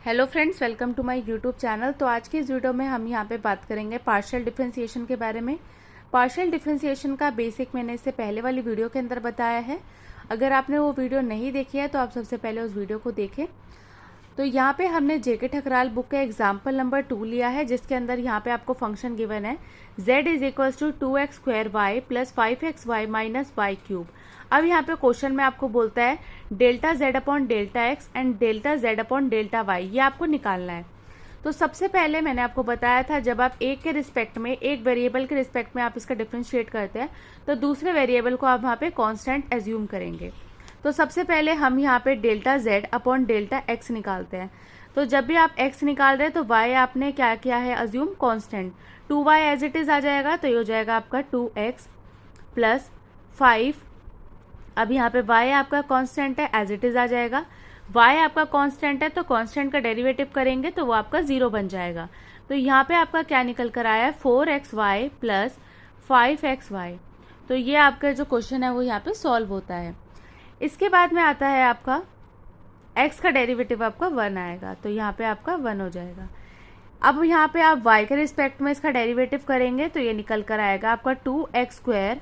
Hello friends, welcome to my YouTube channel. तो आज की इस वीडियो में हम यहाँ पे बात करेंगे पार्शियल डिफरेंशिएशन के बारे में। पार्शियल डिफरेंशिएशन का बेसिक मैंने इससे पहले वाली वीडियो के अंदर बताया है। अगर आपने वो वीडियो नहीं देखी है तो आप सबसे पहले उस वीडियो को देखें। तो यहाँ पे हमने जेके ठकराल बुक का एग्जाम्पल नंबर 2 लिया है, जिसके अंदर यहाँ पे आपको फंक्शन गिवन है z is equals to 2x square y plus 5xy minus y cube. अब यहाँ पे क्वेश्चन में आपको बोलता है delta z upon delta x and delta z upon delta y, ये आपको निकालना है। तो सबसे पहले मैंने आपको बताया था जब आप एक के रिस्पेक्ट में, एक वेरिएबल के रिस्पेक्ट में आप इसका डिफ्रेंशिएट करते हैं तो दूसरे वेरिएबल को आप वहाँ पे कांस्टेंट एज्यूम करेंगे। तो सबसे पहले हम यहाँ पे delta z upon delta x निकालते हैं। तो जब भी आप x निकाल रहे हैं तो y आपने क्या किया है, assume constant. 2y as it is आ जाएगा, तो ये हो जाएगा आपका 2x प्लस 5। अब यहाँ पे y आपका कांस्टेंट है, एज इट इज आ जाएगा। y आपका कांस्टेंट है तो कांस्टेंट का डेरिवेटिव करेंगे तो वो आपका 0 बन जाएगा। तो यहाँ पे आपका क्या निकल कर आया है, 4xy प्लस 5xy। तो ये आपका जो क्वेश्चन है वो यहाँ पे सॉल्व होता है। इसके बाद में आता है आपका x का डेरिवेटिव आपका 1 आएगा, तो यहाँ पे आपका 1 हो जाएगा। अब यहाँ पे आप y के रिस्पेक्ट में इसका डेरिवेटिव करेंगे तो ये निकल कर आएगा आपका 2x square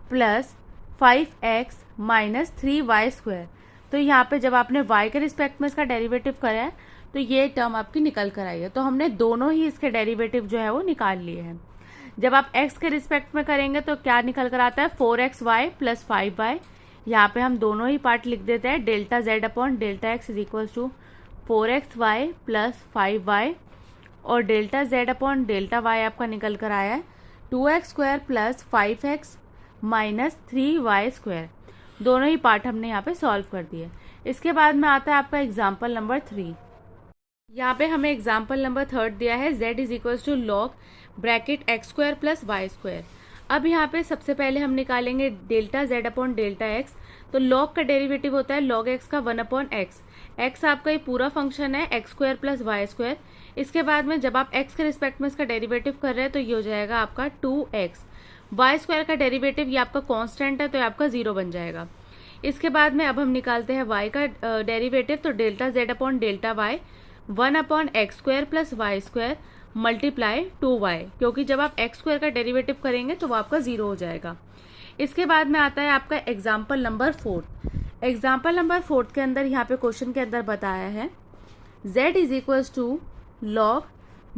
plus 5x minus 3y square. तो यहाँ पे जब आपने y के रिस्पेक्ट में इसका डेरिवेटिव करा है तो ये टर्म आपकी निकल कर आई है। तो हमने दोनों ही इसके डेरिवेटिव जो है वो निकाल लिए हैं। जब आप x के रिस्पेक्ट में करेंगे तो क्या निकल कर आता है, 4xy प्लस 5y। यहाँ पे हम दोनों ही पार्ट लिख देते हैं, delta z upon delta x is equal to 4xy plus 5y, और delta z upon delta y आपका निकल कर आया है 2x square plus 5x minus 3y square. दोनों ही पार्ट हमने यहाँ पे सॉल्व कर दिए। इसके बाद में आता है आपका एग्जाम्पल नंबर 3। यहाँ पे हमें एग्जाम्पल नंबर 3 दिया है, z is equal to log bracket x square plus y square. अब यहाँ पे सबसे पहले हम निकालेंगे delta z upon delta x. तो लॉग का डेरिवेटिव होता है लॉग एक्स का 1 अपॉन एक्स। एक्स आपका ये पूरा फंक्शन है, x square plus y square. इसके बाद में जब आप एक्स के रिस्पेक्ट में इसका डेरिवेटिव कर रहे हैं तो ये हो जाएगा आपका 2x। वाई स्क्वायर का डेरिवेटिव ये आपका कांस्टेंट है तो ये आपका 0 बन जाएगा। इसके बाद में अब हम निकालते हैं y का डेरिवेटिव। तो delta z upon delta y 1 upon x square plus y square multiply 2y, क्योंकि जब आप एक्स स्क्वायर का डेरिवेटिव करेंगे तो वो आपका 0 हो जाएगा। इसके बाद में आता है आपका एग्जाम्पल नंबर 4। एग्जाम्पल नंबर 4 के अंदर यहाँ पे क्वेश्चन के अंदर बताया है z is equals to log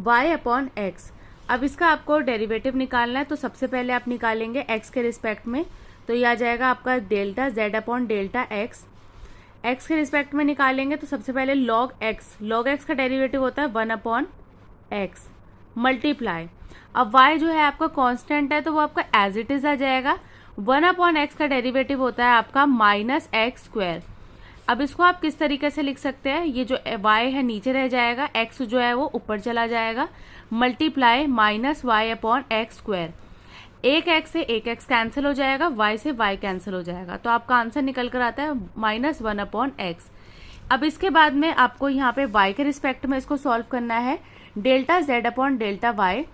y upon x. अब इसका आपको डेरिवेटिव निकालना है, तो सबसे पहले आप निकालेंगे x के रिस्पेक्ट में। तो ये आ जाएगा आपका delta z upon delta x. X के रिस्पेक्ट में निकालेंगे तो सबसे पहले लॉग एक्स का डेरिवेटिव होता है 1 अपॉन एक्स मल्टीप्लाई। अब y जो है आपका कांस्टेंट है तो वो आपका एज इट इज आ जाएगा। 1 अपॉन एक्स का डेरिवेटिव होता है आपका माइनस एक्स स्क्वायर। अब इसको आप किस तरीके से लिख सकते हैं, ये जो y है नीचे रह जाएगा, x जो है वो ऊपर चला जाएगा, multiply minus y upon x square. एक x से एक x कैंसिल हो जाएगा, y से y कैंसिल हो जाएगा, तो आपका आंसर निकल कर आता है -1 अपॉन एक्स। अब इसके बाद में आपको यहाँ पे y के रिस्पेक्ट में इसको सॉल्व करना है। Delta z upon delta y,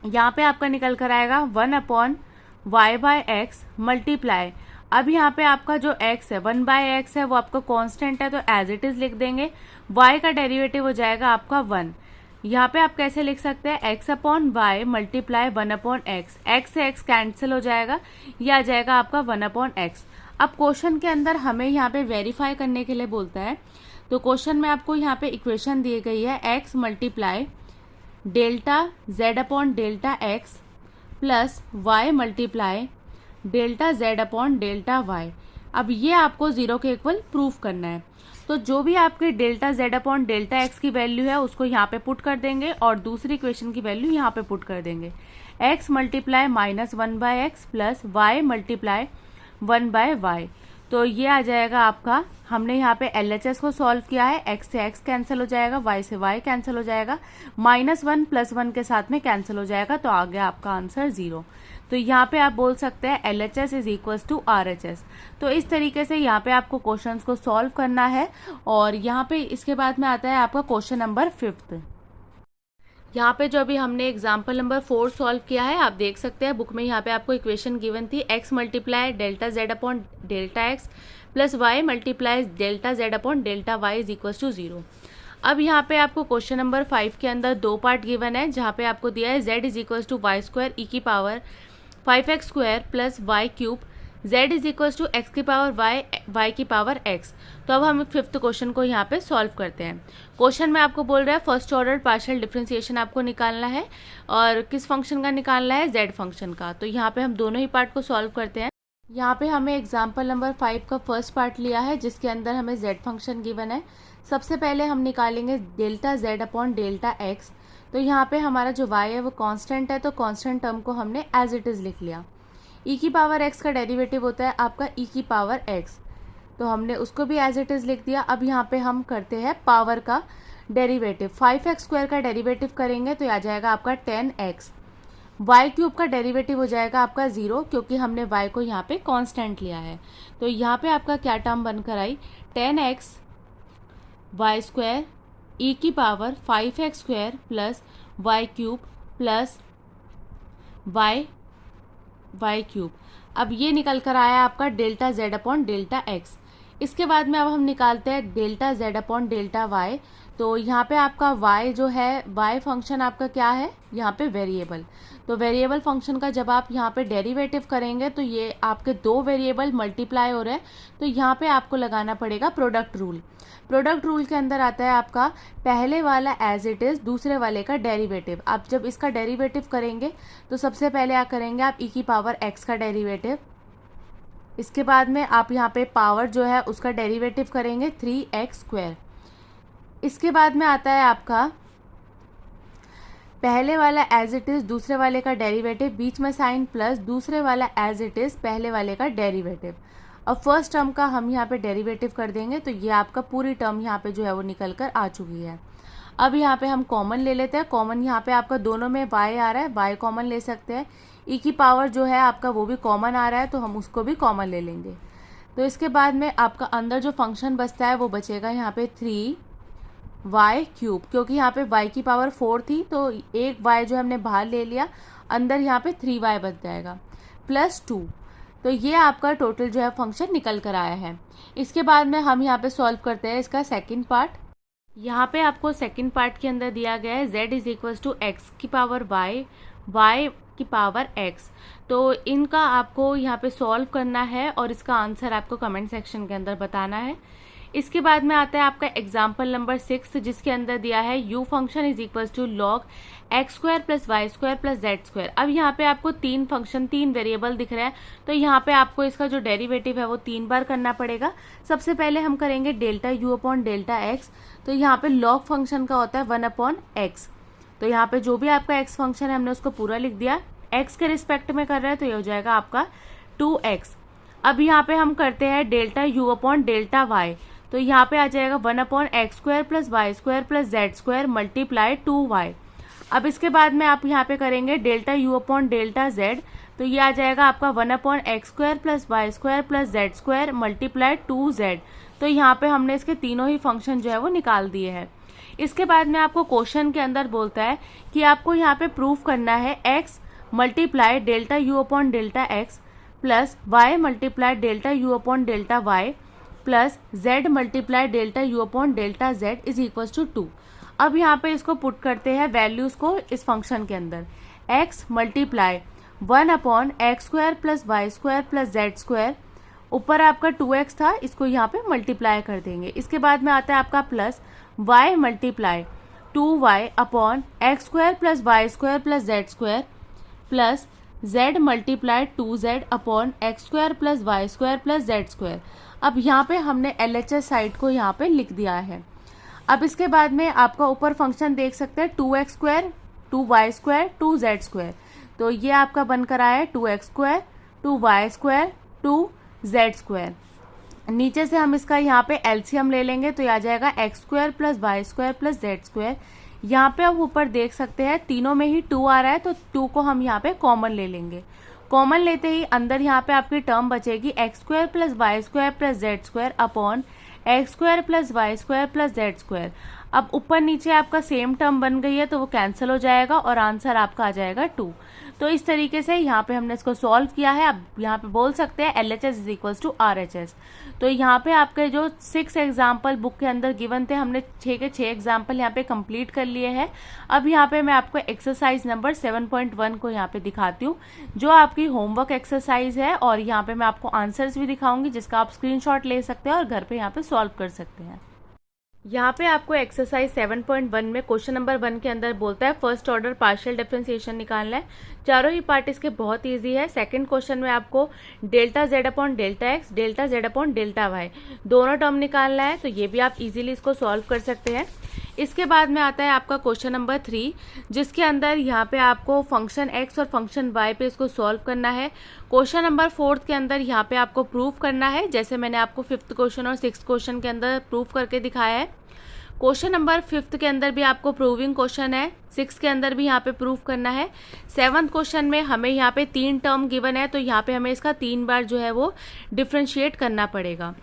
यहाँ पे आपका निकल कर आएगा 1 upon y by x multiply. अब यहाँ पे आपका जो x है 1 बाय एक्स है वो आपका कांस्टेंट है तो एज इट इज लिख देंगे। y का डेरिवेटिव हो जाएगा आपका 1। यहाँ पे आप कैसे लिख सकते हैं, x upon y multiply 1 upon x. X से x कैंसिल हो जाएगा, ये आ जाएगा आपका 1 अपॉन एक्स। अब क्वेश्चन के अंदर हमें यहाँ पे वेरीफाई करने के लिए बोलता है, तो क्वेश्चन में आपको यहाँ पे इक्वेशन दी गई है x multiply delta z upon delta x plus y multiply delta z upon delta y। अब ये आपको 0 के इक्वल प्रूफ करना है। तो जो भी आपके delta z upon delta x की वैल्यू है उसको यहाँ पे पुट कर देंगे और दूसरी इक्वेशन की वैल्यू यहाँ पे पुट कर देंगे। x multiply minus 1 by x plus y multiply 1 by y. तो ये आ जाएगा आपका, हमने यहाँ पे LHS को सॉल्व किया है, x से x कैंसिल हो जाएगा, y से y कैंसिल हो जाएगा, -1 प्लस 1 के साथ में कैंसिल हो जाएगा, तो आ गया आपका आंसर 0। तो यहाँ पे आप बोल सकते हैं LHS is equals to RHS। तो इस तरीके से यहाँ पे आपको क्वेश्चंस को सॉल्व करना है। और यहाँ पे इसके बाद में आता है आपका क्वेश्चन नंबर 5। यहाँ पे जो अभी हमने एग्जाम्पल नंबर 4 सॉल्व किया है, आप देख सकते हैं बुक में यहाँ पे आपको इक्वेशन गिवन थी, x multiply delta z upon delta x plus y multiply delta z upon delta y is equal to 0। अब यहाँ पे आपको क्वेश्चन नंबर 5 के अंदर 2 पार्ट गिवन है, जहाँ पे आपको दिया है z is equal to y square e की power 5x square plus y cube, z is equal to x की पावर वाई की पावर x। तो अब हम फिफ्थ क्वेश्चन को यहाँ पे सॉल्व करते हैं। क्वेश्चन में आपको बोल रहा है फर्स्ट ऑर्डर पार्शियल डिफरेंशिएशन आपको निकालना है, और किस फंक्शन का निकालना है, z फंक्शन का। तो यहाँ पे हम दोनों ही पार्ट को सॉल्व करते हैं। यहाँ पे हमें एग्जाम्पल नंबर 5 का फर्स्ट पार्ट लिया है, जिसके अंदर हमें z फंक्शन गिवन है। सबसे पहले हम निकालेंगे delta z upon delta x। तो यहाँ पे हमारा जो y है वो कांस्टेंट है, तो कांस्टेंट टर्म को हमने एज इट इज़ लिख लिया। e की पावर x का डेरिवेटिव होता है आपका e की पावर x, तो हमने उसको भी एज इट इज़ लिख दिया। अब यहाँ पे हम करते हैं पावर का डेरिवेटिव। 5x स्क्वायर का डेरिवेटिव करेंगे तो आ जाएगा आपका 10x। वाई क्यूब का डेरिवेटिव हो जाएगा आपका 0, क्योंकि हमने y को यहाँ पे कांस्टेंट लिया है। तो यहाँ पे आपका क्या टर्म बनकर आई, 10x वाई स्क्वायर ई की power 5x square plus y cube plus y cube. अब ये निकल कर आया आपका delta z upon delta x। इसके बाद में अब हम निकालते हैं delta z upon delta y। तो यहाँ पे आपका y जो है, y फंक्शन आपका क्या है, यहाँ पे वेरिएबल। तो वेरिएबल फंक्शन का जब आप यहाँ पे डेरिवेटिव करेंगे तो ये आपके दो वेरिएबल मल्टीप्लाई हो रहे हैं, तो यहाँ पे आपको लगाना पड़ेगा प्रोडक्ट रूल। प्रोडक्ट रूल के अंदर आता है आपका पहले वाला एज इट इज़, दूसरे वाले का डेरिवेटिव। आप जब इसका डेरिवेटिव करेंगे तो सबसे पहले आप करेंगे आप e की पावर x का डेरिवेटिव। इसके बाद में आप यहाँ पे पावर जो है उसका डेरिवेटिव करेंगे 3x स्क्वायर। इसके बाद में आता है आपका पहले वाला एज इट इज़, दूसरे वाले का डेरिवेटिव, बीच में साइन प्लस, दूसरे वाला एज इट इज़, पहले वाले का डेरिवेटिव। अब फर्स्ट टर्म का हम यहाँ पे डेरिवेटिव कर देंगे, तो ये आपका पूरी टर्म यहाँ पे जो है वो निकल कर आ चुकी है। अब यहाँ पे हम कॉमन ले लेते हैं। कॉमन यहाँ पे आपका दोनों में y आ रहा है, y कॉमन ले सकते हैं। e की पावर जो है आपका वो भी कॉमन आ रहा है, तो हम उसको भी कॉमन ले लेंगे। तो इसके बाद में आपका अंदर जो फंक्शन बचता है वो बचेगा यहाँ पे 3y क्यूब, क्योंकि यहाँ पे y की पावर 4 थी, तो एक y जो हमने बाहर ले लिया, अंदर यहाँ पे 3y बच जाएगा प्लस 2। तो ये आपका टोटल जो है फंक्शन निकल कर आया है। इसके बाद में हम यहाँ पे सॉल्व करते हैं इसका सेकंड पार्ट। यहाँ पे आपको सेकंड पार्ट के अंदर दिया गया है z is equal to x की पावर y की पावर x। तो इनका आपको यहाँ पे सॉल्व करना है और इसका आंसर आपको कमेंट सेक्शन के अंदर बताना है। इसके बाद में आता है आपका एग्जाम्पल नंबर 6, जिसके अंदर दिया है u function is equal to log x square plus y square plus z square. अब यहाँ पे आपको तीन वेरिएबल दिख रहे हैं, तो यहाँ पे आपको इसका जो डेरिवेटिव है वो 3 बार करना पड़ेगा। सबसे पहले हम करेंगे delta u upon delta x. तो यहाँ पे लॉग फंक्शन का होता है 1 अपॉन एक्स। तो यहाँ पे जो भी आपका x फंक्शन है हमने उसको पूरा लिख दिया। x के रिस्पेक्ट में कर रहे हैं तो ये हो जाएगा आपका 2x। अब यहाँ पे हम करते हैं delta u upon delta y। तो यहाँ पे आ जाएगा 1 upon x square plus y square plus z square multiply 2y। अब इसके बाद में आप यहाँ पे करेंगे delta u upon delta z। तो ये आ जाएगा आपका 1 upon x square plus y square plus z square multiply 2z। तो यहाँ पे हमने इसके तीनों ही फंक्शन जो है वो निकाल दिए हैं। इसके बाद में आपको क्वेश्चन के अंदर बोलता है कि आपको यहाँ पे प्रूफ करना है x multiply delta u upon delta x plus y multiply delta u upon delta y plus z multiply delta u upon delta z is equal to 2। अब यहाँ पे इसको पुट करते हैं वैल्यूज को इस फंक्शन के अंदर। x multiply 1 upon x square plus y square plus z square, ऊपर आपका 2x था, इसको यहाँ पे मल्टीप्लाई कर देंगे। इसके बाद में आता है आपका plus y multiply 2y upon x square plus y square plus z square plus z multiply 2z upon x square plus y square plus z square. अब यहाँ पे हमने LHS साइड को यहाँ पे लिख दिया है। अब इसके बाद में आपका ऊपर फंक्शन देख सकते हैं 2x square 2y square 2z square. तो ये आपका बनकर आया है 2x square 2y square 2z square. नीचे से हम इसका यहाँ पे एलसीएम ले लेंगे तो ये आ जाएगा x square plus y square plus z square. यहाँ पे आप ऊपर देख सकते हैं तीनों में ही 2 आ रहा है, तो 2 को हम यहाँ पे कॉमन ले लेंगे। कॉमन लेते ही अंदर यहाँ पे आपकी टर्म बचेगी x square plus y square plus z square upon x square plus y square plus z square. अब ऊपर नीचे आपका सेम टर्म बन गई है तो वो कैंसिल हो जाएगा और आंसर आपका आ जाएगा 2। तो इस तरीके से यहाँ पे हमने इसको सॉल्व किया है। अब यहाँ पे बोल सकते हैं LHS is equals to RHS। तो यहाँ पे आपके जो 6 एग्जाम्पल बुक के अंदर गिवन थे, हमने 6 के 6 एग्जाम्पल यहाँ पे कंप्लीट कर लिए हैं। अब यहाँ पे मैं आपको एक्सरसाइज नंबर 7.1 को यहाँ पे दिखाती हूँ, जो आपकी होमवर्क एक्सरसाइज है, और यहाँ पे मैं आपको आंसर्स भी दिखाऊंगी जिसका आप स्क्रीनशॉट ले सकते हैं और घर पे यहाँ पे सॉल्व कर सकते हैं। यहाँ पे आपको एक्सरसाइज 7.1 में क्वेश्चन नंबर 1 के अंदर बोलता है फर्स्ट ऑर्डर पार्शियल डिफरेंशिएशन निकालना है। चारों ही पार्ट इसके बहुत इजी है। सेकंड क्वेश्चन में आपको delta z upon delta x, delta z upon delta y दोनों टर्म निकालना है, तो ये भी आप इजीली इसको सॉल्व कर सकते हैं। इसके बाद में आता है आपका क्वेश्चन नंबर 3, जिसके अंदर यहाँ पे आपको फंक्शन एक्स और फंक्शन वाई पे इसको सॉल्व करना है। क्वेश्चन नंबर 4 के अंदर यहाँ पे आपको प्रूफ करना है, जैसे मैंने आपको 5th क्वेश्चन और 6th क्वेश्चन के अंदर प्रूफ करके दिखाया है। क्वेश्चन नंबर 5th के अंदर भी आपको प्रूविंग क्वेश्चन है, 6 के अंदर भी यहाँ पे प्रूफ करना है। 7th क्वेश्चन में हमें यहाँ पे 3 टर्म गिवन है, तो यहाँ पे हमें इसका 3 बार जो है वो डिफ्रेंशिएट करना पड़ेगा।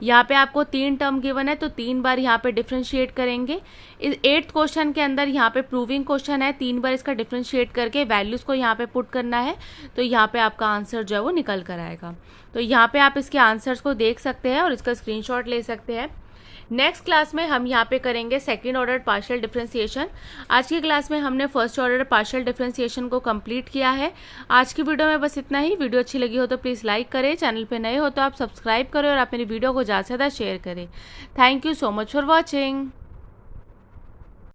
यहाँ पे आपको 3 टर्म गिवन है तो 3 बार यहाँ पे डिफ्रेंशिएट करेंगे। 8th क्वेश्चन के अंदर यहाँ पे प्रूविंग क्वेश्चन है, 3 बार इसका डिफ्रेंशिएट करके वैल्यूज को यहाँ पे पुट करना है, तो यहाँ पे आपका आंसर जो है वो निकल कर आएगा। तो यहाँ पे आप इसके आंसर्स को देख सकते हैं और इसका स्क्रीनशॉट ले सकते हैं। नेक्स्ट क्लास में हम यहाँ पे करेंगे सेकंड ऑर्डर पार्शियल डिफरेंशिएशन। आज की क्लास में हमने फर्स्ट ऑर्डर पार्शियल डिफरेंशिएशन को कंप्लीट किया है। आज की वीडियो में बस इतना ही। वीडियो अच्छी लगी हो तो प्लीज़ लाइक करें, चैनल पे नए हो तो आप सब्सक्राइब करें और आप मेरी वीडियो को ज़्यादा से ज़्यादा शेयर करें। Thank you so much for watching.